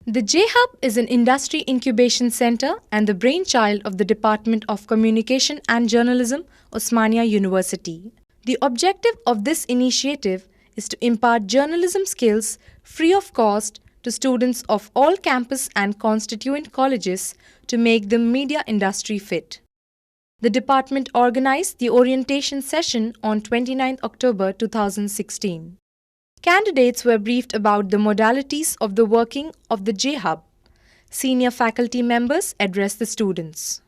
The J-Hub is an industry incubation center and the brainchild of the Department of Communication and Journalism, Osmania University. The objective of this initiative is to impart journalism skills free of cost to students of all campus and constituent colleges to make the media industry fit. The department organized the orientation session on 29 October 2016. Candidates were briefed about the modalities of the working of the J-Hub. Senior faculty members addressed the students.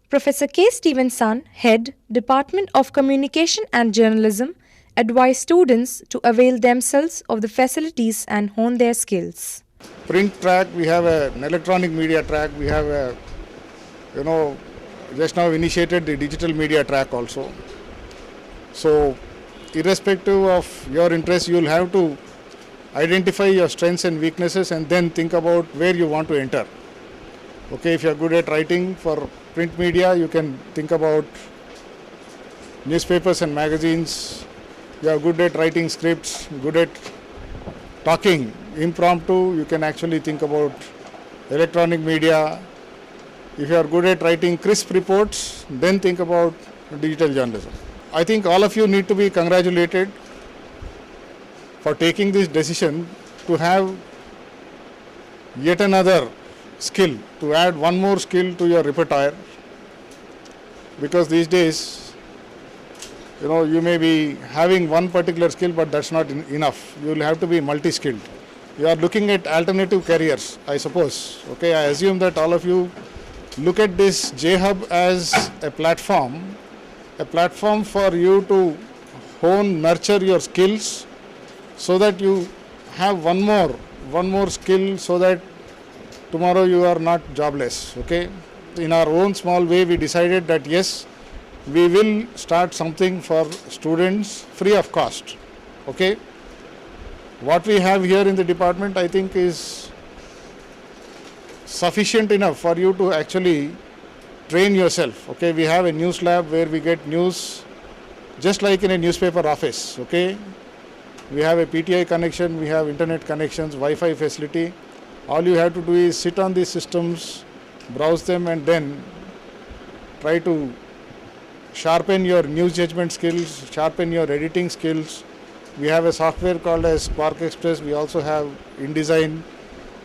Professor K. Stevenson, Head, Department of Communication and Journalism, advised students to avail themselves of the facilities and hone their skills. Print track, we have an electronic media track, we have just now initiated the digital media track also. So, irrespective of your interest, you will have to identify your strengths and weaknesses and then think about where you want to enter. Okay, if you are good at writing for print media, you can think about newspapers and magazines. You are good at writing scripts, good at talking, impromptu, you can actually think about electronic media. If you are good at writing crisp reports, then think about digital journalism. I think all of you need to be congratulated for taking this decision to have yet another skill, to add one more skill to your repertoire, because these days, you may be having one particular skill, but that's not enough. You will have to be multi-skilled. You are looking at alternative careers, I suppose. Okay, I assume that all of you look at this J-Hub as a platform for you to hone, nurture your skills, so that you have one more skill, so that tomorrow you are not jobless. Okay, in our own small way, we decided that yes, we will start something for students free of cost. Okay, what we have here in the department, I think, is sufficient enough for you to actually train yourself. Okay, we have a news lab where we get news just like in a newspaper office. Okay, we have a PTI connection, we have internet connections, Wi-Fi facility. All you have to do is sit on these systems, browse them, and then try to sharpen your news judgment skills, sharpen your editing skills. We have a software called as Spark Express. We also have InDesign.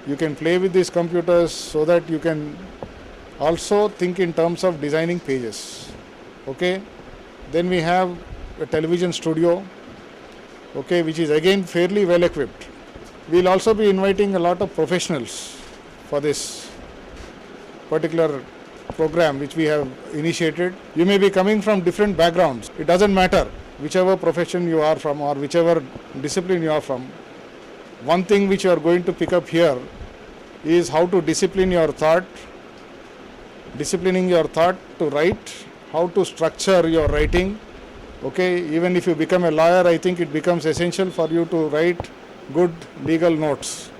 You can play with these computers so that you can also think in terms of designing pages. Okay, then we have a television studio, okay, which is again fairly well equipped. We'll also be inviting a lot of professionals for this particular program which we have initiated. You may be coming from different backgrounds. It doesn't matter whichever profession you are from or whichever discipline you are from. One thing which you are going to pick up here is how to disciplining your thought to write, how to structure your writing. Okay, even if you become a lawyer, I think it becomes essential for you to write good legal notes.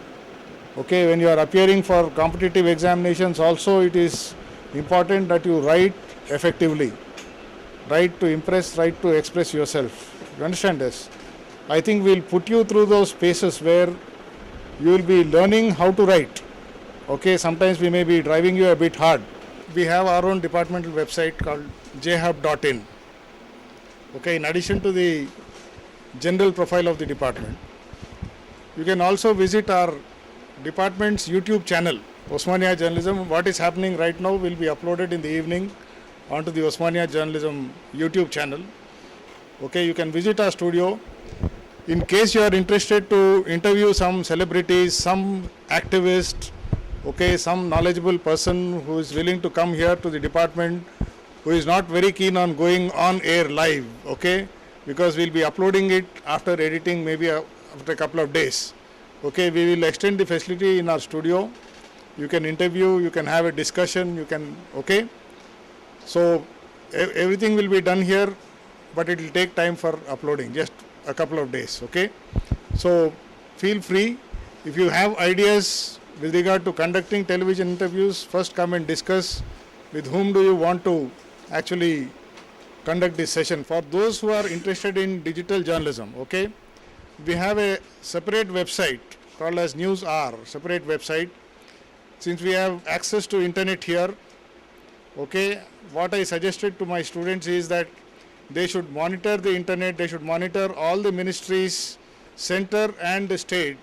Okay, when you are appearing for competitive examinations also, it is important that you write effectively. Write to impress, write to express yourself. You understand this? I think we'll put you through those spaces where you will be learning how to write. Okay, sometimes we may be driving you a bit hard. We have our own departmental website called jhub.in. Okay, in addition to the general profile of the department, you can also visit our department's YouTube channel, Osmania Journalism. What is happening right now will be uploaded in the evening onto the Osmania Journalism YouTube channel. Okay, you can visit our studio. In case you are interested to interview some celebrities, some activist, okay, some knowledgeable person who is willing to come here to the department, who is not very keen on going on air live, okay, because we'll be uploading it after editing, maybe after a couple of days. Okay, we will extend the facility in our studio. You can interview, you can have a discussion, you can, okay. So everything will be done here, but it will take time for uploading, just a couple of days, okay. So feel free, if you have ideas with regard to conducting television interviews, first come and discuss with whom do you want to actually conduct this session. For those who are interested in digital journalism, okay, we have a separate website called as News R, separate website. since we have access to internet here, okay, what I suggested to my students is that they should monitor the internet, they should monitor all the ministries, center and the state.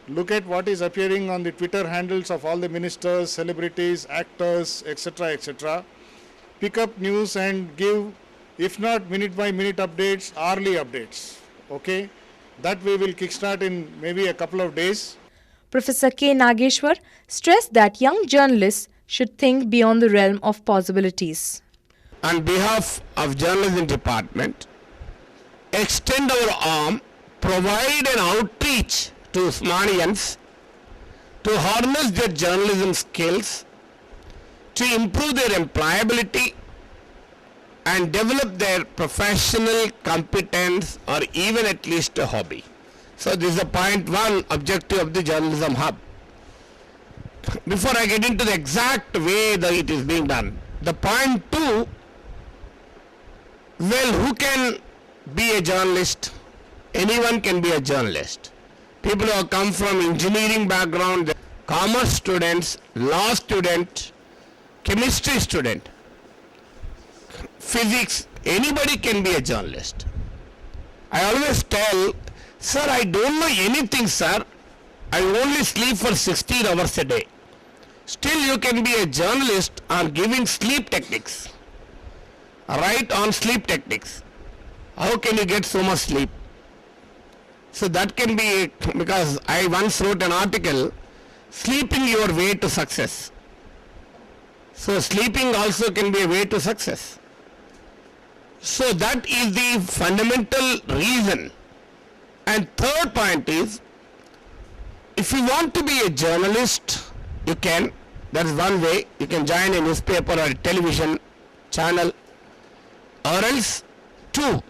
Look at what is appearing on the Twitter handles of all the ministers, celebrities, actors, etc., etc. Pick up news and give, if not minute by minute updates, hourly updates. Okay, that we will kickstart in maybe a couple of days. Professor K. Nageshwar stressed that young journalists should think beyond the realm of possibilities. On behalf of Journalism Department, extend our arm, provide an outreach to Usmanians to harness their journalism skills, to improve their employability and develop their professional competence or even at least a hobby. So this is the point one objective of the Journalism Hub. Before I get into the exact way that it is being done, the point two, well, who can be a journalist? Anyone can be a journalist. People who have come from engineering background, commerce students, law student, chemistry student, physics, anybody can be a journalist. I always tell, sir, I don't know anything, sir. I only sleep for 16 hours a day. Still you can be a journalist on giving sleep techniques. Write on sleep techniques. How can you get so much sleep? So that can be, because I once wrote an article, sleeping your way to success. So sleeping also can be a way to success. So that is the fundamental reason. And third point is, if you want to be a journalist, you can. That is one way. You can join a newspaper or a television channel. Or else, two,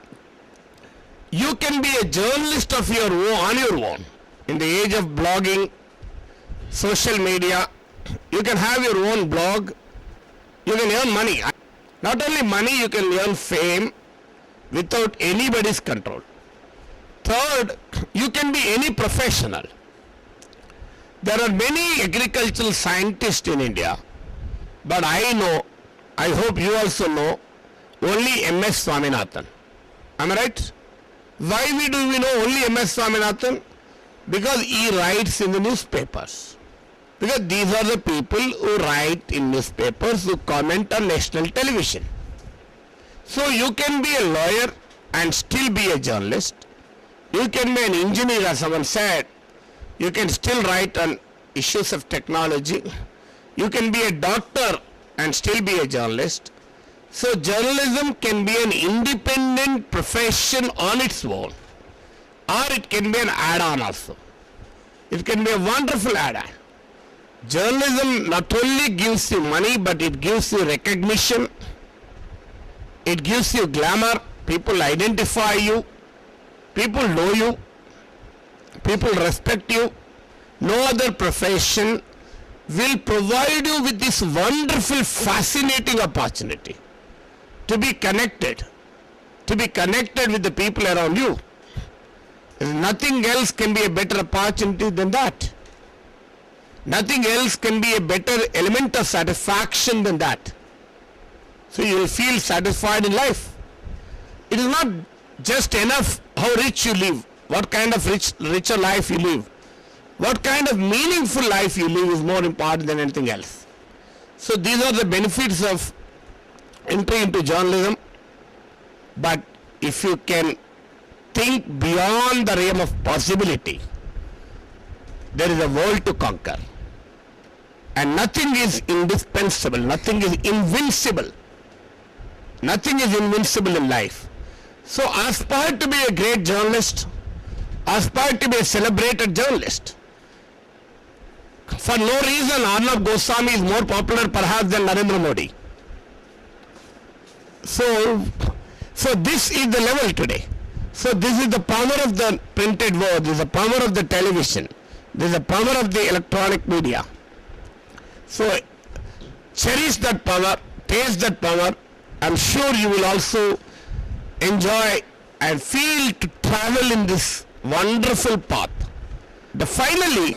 you can be a journalist of your own, on your own. In the age of blogging, social media, you can have your own blog. You can earn money. Not only money, you can earn fame without anybody's control. Third, you can be any professional. There are many agricultural scientists in India, but I know, I hope you also know, only M.S. Swaminathan. Am I right? Why do we know only M.S. Swaminathan? Because he writes in the newspapers. Because these are the people who write in newspapers, who comment on national television. So you can be a lawyer and still be a journalist. You can be an engineer, as someone said. You can still write on issues of technology. You can be a doctor and still be a journalist. So journalism can be an independent profession on its own, or it can be an add-on also. It can be a wonderful add-on. Journalism not only gives you money, but it gives you recognition, it gives you glamour, people identify you, people know you, people respect you. No other profession will provide you with this wonderful, fascinating opportunity to be connected with the people around you. Nothing else can be a better opportunity than that. Nothing else can be a better element of satisfaction than that. So you will feel satisfied in life. It is not just enough how rich you live, what kind of richer life you live. What kind of meaningful life you live is more important than anything else. So these are the benefits of entry into journalism. But if you can think beyond the realm of possibility, there is a world to conquer. And nothing is indispensable, nothing is invincible. Nothing is invincible in life. So aspire to be a great journalist, aspire to be a celebrated journalist. For no reason, Arnab Goswami is more popular perhaps than Narendra Modi. So this is the level today. So this is the power of the printed word, this is the power of the television, this is the power of the electronic media. So cherish that power, taste that power. I'm sure you will also enjoy and feel to travel in this wonderful path. Finally,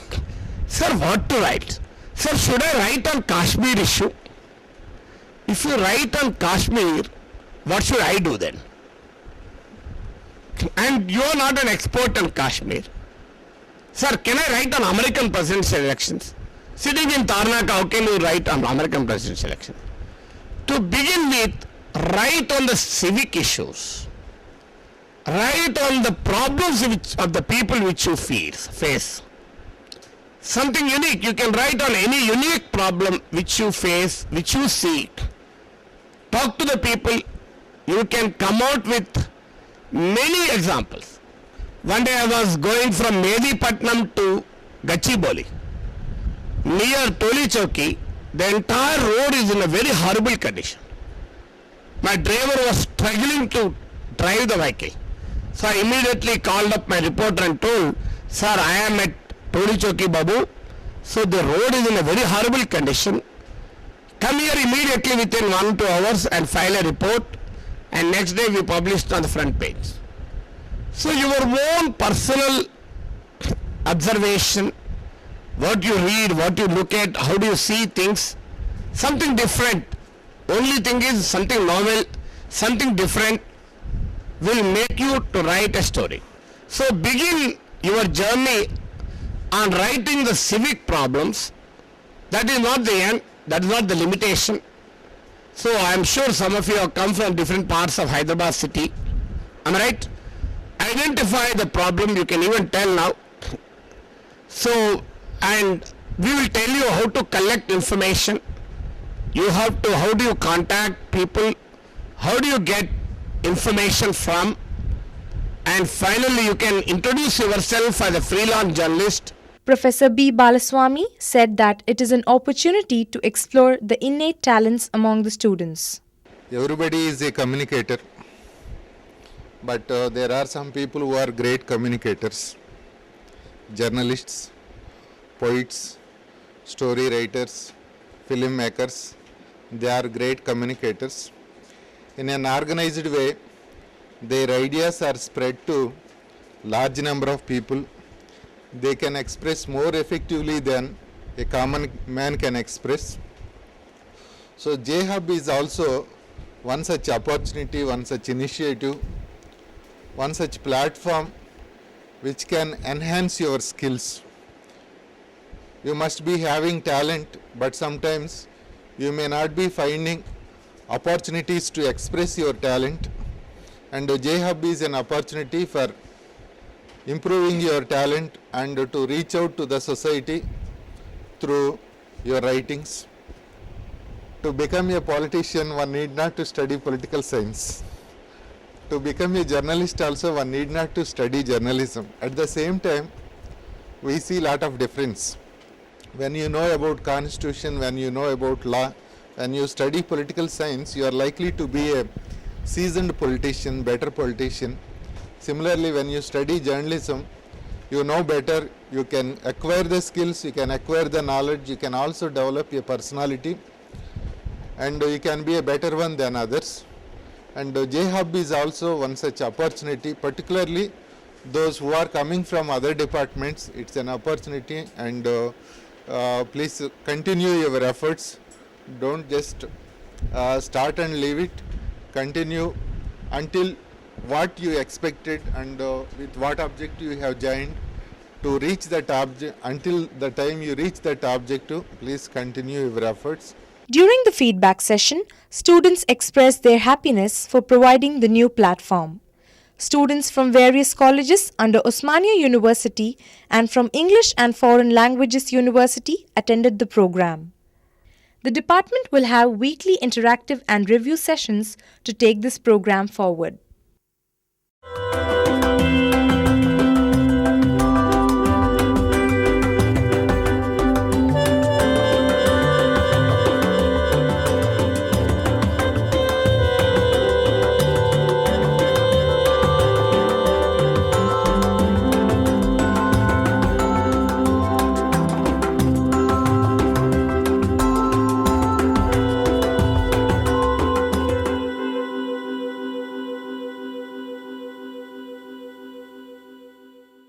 sir, what to write? Sir, should I write on Kashmir issue? If you write on Kashmir, what should I do then? And you are not an expert on Kashmir. Sir, can I write on American presidential elections? Sitting in Tarnak, how can you write on American presidential elections? To begin with, write on the civic issues. Write on the problems of the people which you face. Something unique. You can write on any unique problem which you face, which you see. Talk to the people. You can come out with many examples. One day I was going from Medipatnam to Gachibowli. Near Toli Chowki, the entire road is in a very horrible condition. My driver was struggling to drive the vehicle. So I immediately called up my reporter and told, sir, I am at Toli Chowki, Babu. So the road is in a very horrible condition. Come here immediately within 1 to 2 hours and file a report. And next day we published on the front page. So your own personal observation, what you read, what you look at, how do you see things, something different. Only thing is something novel, something different will make you to write a story. So begin your journey on writing the civic problems. That is not the end, that is not the limitation. So I am sure some of you have come from different parts of Hyderabad city. Am I right? Identify the problem, you can even tell now. So, and we will tell you how to collect information. You have to, how do you contact people? How do you get information from? And finally, you can introduce yourself as a freelance journalist. Professor B. Balaswamy said that it is an opportunity to explore the innate talents among the students. Everybody is a communicator, but there are some people who are great communicators. Journalists, poets, story writers, filmmakers, they are great communicators. In an organized way, their ideas are spread to large number of people. They can express more effectively than a common man can express. So J-Hub is also one such opportunity, one such initiative, one such platform which can enhance your skills. You must be having talent, but sometimes you may not be finding opportunities to express your talent, and J-Hub is an opportunity for improving your talent and to reach out to the society through your writings. To become a politician, one need not to study political science. To become a journalist also, one need not to study journalism. At the same time, we see a lot of difference. When you know about constitution, when you know about law, when you study political science, you are likely to be a seasoned politician, better politician. Similarly, when you study journalism, you know better, you can acquire the skills, you can acquire the knowledge, you can also develop a personality, and you can be a better one than others. And J-Hub is also one such opportunity, particularly those who are coming from other departments. It's an opportunity, and please continue your efforts. Don't just start and leave it. Continue until what you expected and with what objective you have joined to reach that object. Until the time you reach that objective, please continue your efforts. During the feedback session, students expressed their happiness for providing the new platform. Students from various colleges under Osmania University and from English and Foreign Languages University attended the program. The department will have weekly interactive and review sessions to take this program forward.